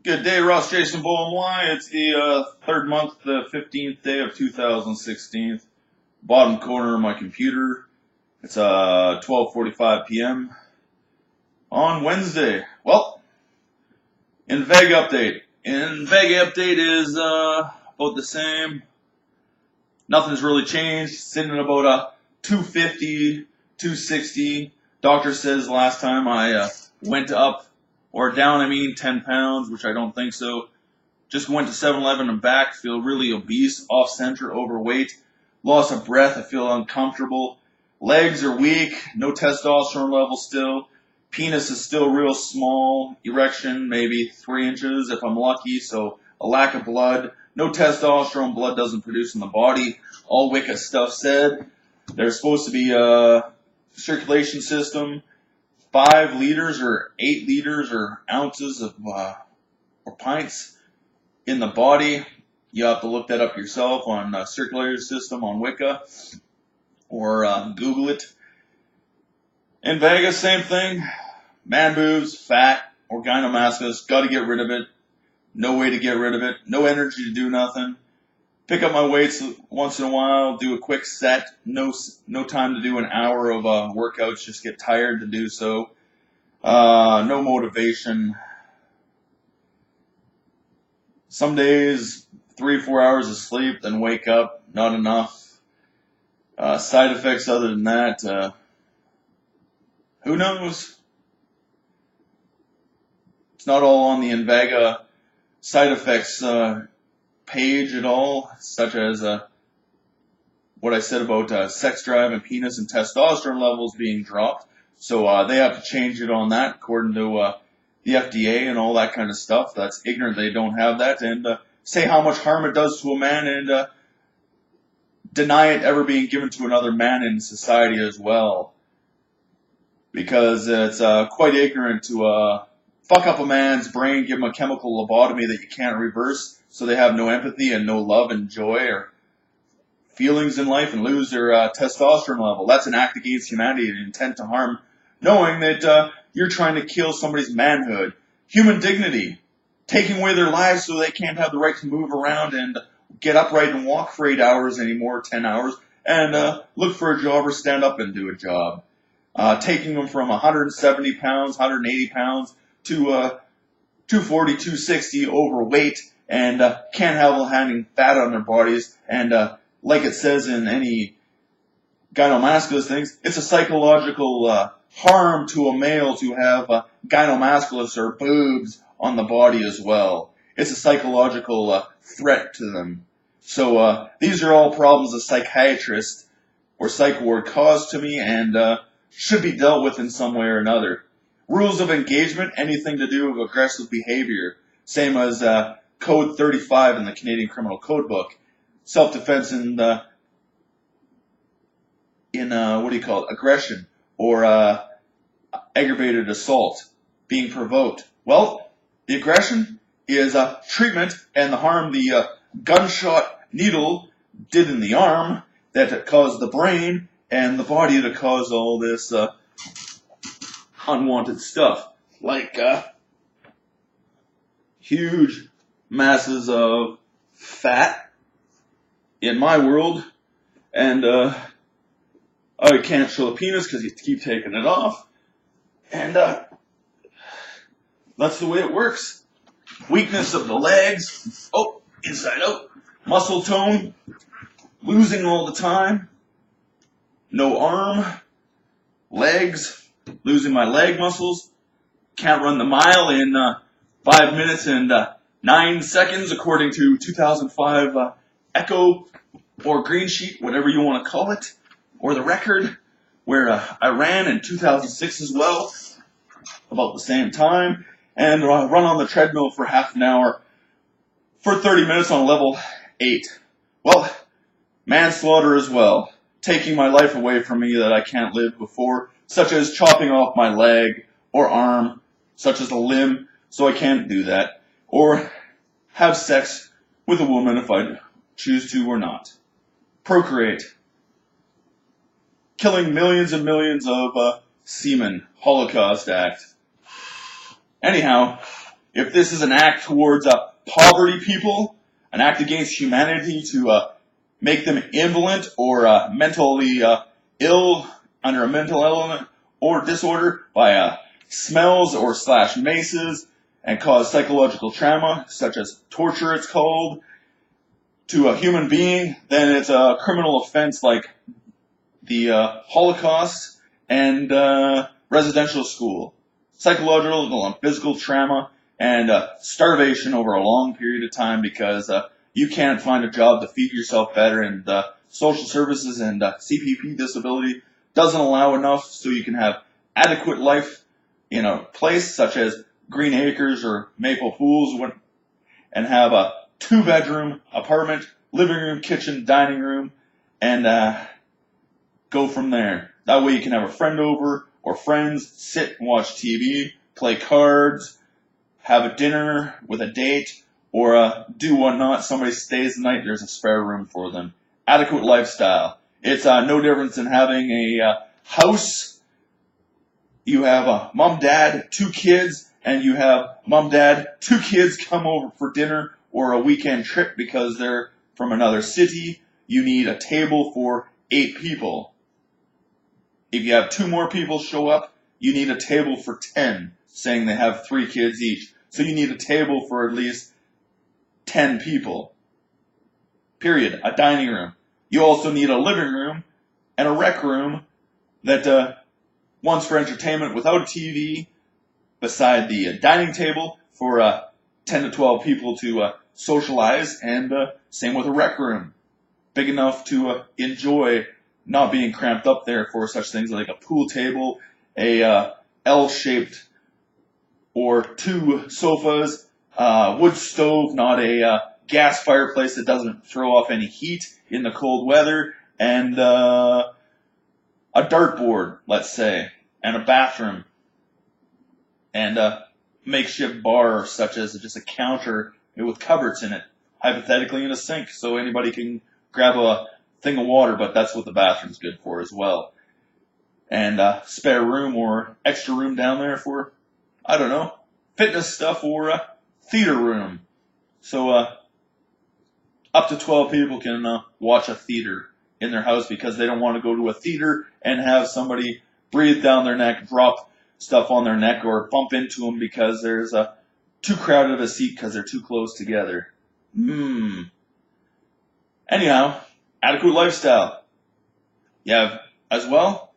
Good day, Ross Jason Bowling. It's the third month, the 15th day of 2016. Bottom corner of my computer. It's 12:45 p.m. on Wednesday. Well, INVEGA update. INVEGA update is about the same. Nothing's really changed. Sitting at about a 250, 260. Doctor says last time I went up or down, 10 pounds, which I don't think so. Just went to 7-Eleven and back. Feel really obese, off-center, overweight. Loss of breath. I feel uncomfortable. Legs are weak. No testosterone level still. Penis is still real small. Erection, maybe 3 inches if I'm lucky. So a lack of blood. No testosterone. Blood doesn't produce in the body. All Wicca stuff said. There's supposed to be a circulation system. 5 liters or 8 liters or ounces of or pints in the body. You have to look that up yourself on circulatory system on Wicca or Google it. INVEGA, same thing. Man boobs, fat, or gynecomastia. Got to get rid of it. No way to get rid of it. No energy to do nothing. Pick up my weights once in a while. Do a quick set. No time to do an hour of workouts. Just get tired to do so. No motivation. Some days 3-4 hours of sleep, then wake up. Not enough. Side effects other than that, who knows? It's not all on the INVEGA side effects page at all, such as what I said about sex drive and penis and testosterone levels being dropped. So they have to change it on that according to the FDA and all that kind of stuff. That's ignorant they don't have that. And say how much harm it does to a man and deny it ever being given to another man in society as well. Because it's quite ignorant to fuck up a man's brain, give him a chemical lobotomy that you can't reverse, so they have no empathy and no love and joy or feelings in life and lose their testosterone level. That's an act against humanity, an intent to harm, knowing that you're trying to kill somebody's manhood, human dignity, taking away their lives so they can't have the right to move around and get upright and walk for 8 hours anymore, 10 hours, and look for a job or stand up and do a job. Taking them from 170 pounds, 180 pounds to 240, 260 overweight and can't handle having fat on their bodies. And like it says in any gynecomasculine things, it's a psychological harm to a male to have gynecomasculus or boobs on the body as well. It's a psychological threat to them. So these are all problems a psychiatrist or psych ward caused to me and should be dealt with in some way or another. Rules of engagement, anything to do with aggressive behavior, same as Code 35 in the Canadian Criminal Code book. Self-defense in aggression or aggravated assault, being provoked. Well, the aggression is treatment and the harm the gunshot needle did in the arm that caused the brain and the body to cause all this unwanted stuff, like huge masses of fat in my world, and I can't show the penis because you keep taking it off, and that's the way it works. Weakness of the legs, inside out, muscle tone, losing all the time, no arm, legs, losing my leg muscles, can't run the mile in 5 minutes and 9 seconds according to 2005 Echo or Green Sheet, whatever you want to call it, or the record, where I ran in 2006 as well, about the same time, and run on the treadmill for half an hour for 30 minutes on level 8. Well, manslaughter as well, taking my life away from me that I can't live before, such as chopping off my leg or arm, such as a limb, so I can't do that, or have sex with a woman if I choose to or not. Procreate. Killing millions and millions of semen. Holocaust Act. Anyhow, if this is an act towards poverty people, an act against humanity to make them invalid or mentally ill under a mental element or disorder by smells or slash maces and cause psychological trauma, such as torture it's called, to a human being, then it's a criminal offense like the Holocaust and residential school. Psychological and physical trauma and starvation over a long period of time because you can't find a job to feed yourself better, and social services and CPP disability doesn't allow enough so you can have adequate life in a place such as Green Acres or Maple Pools and have a 2-bedroom apartment, living room, kitchen, dining room, and go from there. That way you can have a friend over or friends, sit and watch TV, play cards, have a dinner with a date, or do whatnot. Somebody stays the night, there's a spare room for them. Adequate lifestyle. It's no difference than having a house. You have a mom, dad, 2 kids, and you have mom, dad, 2 kids come over for dinner or a weekend trip because they're from another city. You need a table for 8 people. If you have 2 more people show up, you need a table for 10, saying they have 3 kids each. So you need a table for at least 10 people. Period. A dining room. You also need a living room and a rec room that one's for entertainment without a TV, beside the dining table for 10 to 12 people to socialize, and same with a rec room. Big enough to enjoy not being cramped up there for such things like a pool table, a L-shaped or 2 sofas, wood stove, not a gas fireplace that doesn't throw off any heat in the cold weather, and a dartboard, let's say, and a bathroom, and a makeshift bar such as just a counter with cupboards in it, hypothetically in a sink, so anybody can grab a thing of water, but that's what the bathroom's good for as well. And spare room or extra room down there for, I don't know, fitness stuff or a theater room. So up to 12 people can watch a theater in their house because they don't want to go to a theater and have somebody breathe down their neck, drop stuff on their neck, or bump into them because there's too crowded a seat because they're too close together. Anyhow, adequate lifestyle. You have, as well,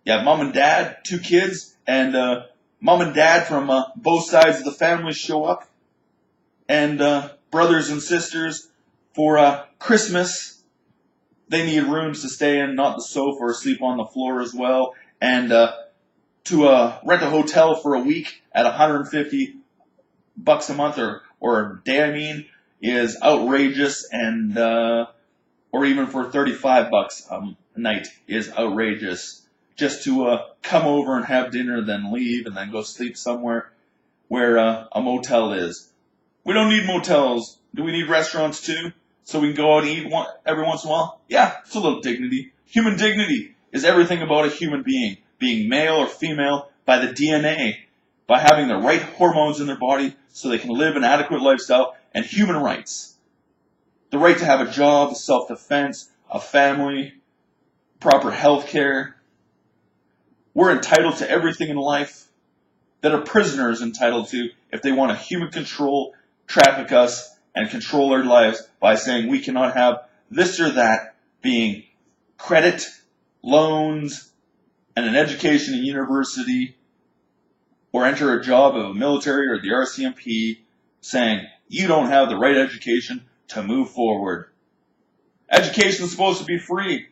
you have mom and dad, 2 kids, and mom and dad from both sides of the family show up, and brothers and sisters for Christmas. They need rooms to stay in, not the sofa, or sleep on the floor as well, and to rent a hotel for a week at $150 a month or a day, I mean, is outrageous, and or even for $35 a night is outrageous. Just to come over and have dinner, then leave, and then go sleep somewhere where a motel is. We don't need motels. Do we need restaurants too? So we can go out and eat every once in a while? Yeah, it's a little dignity. Human dignity is everything about a human being male or female by the DNA, by having the right hormones in their body so they can live an adequate lifestyle, and human rights. The right to have a job, self-defense, a family, proper health care. We're entitled to everything in life that a prisoner is entitled to if they want to human control, traffic us, and control our lives by saying we cannot have this or that, being credit, loans, and an education in university, or enter a job of a military or the RCMP, saying you don't have the right education to move forward. Education is supposed to be free.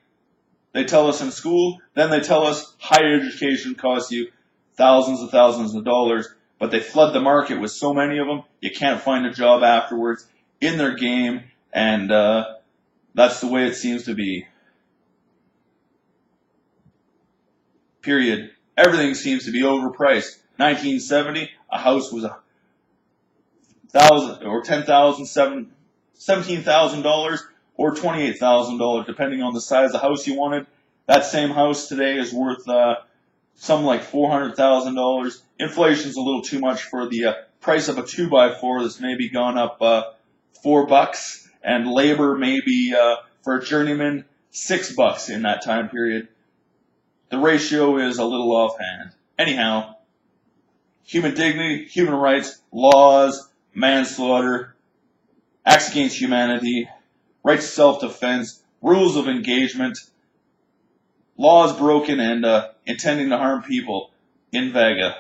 They tell us in school, then they tell us higher education costs you thousands of dollars, but they flood the market with so many of them, you can't find a job afterwards in their game, and that's the way it seems to be. Period. Everything seems to be overpriced. 1970, a house was $1,000 or $10,000, $17,000 or $28,000, depending on the size of the house you wanted. That same house today is worth something like $400,000. Inflation's a little too much for the price of a 2x4 that's maybe gone up $4, and labor maybe for a journeyman $6 in that time period. The ratio is a little offhand. Anyhow, human dignity, human rights, laws, manslaughter, acts against humanity, rights to self-defense, rules of engagement, laws broken and intending to harm people. INVEGA.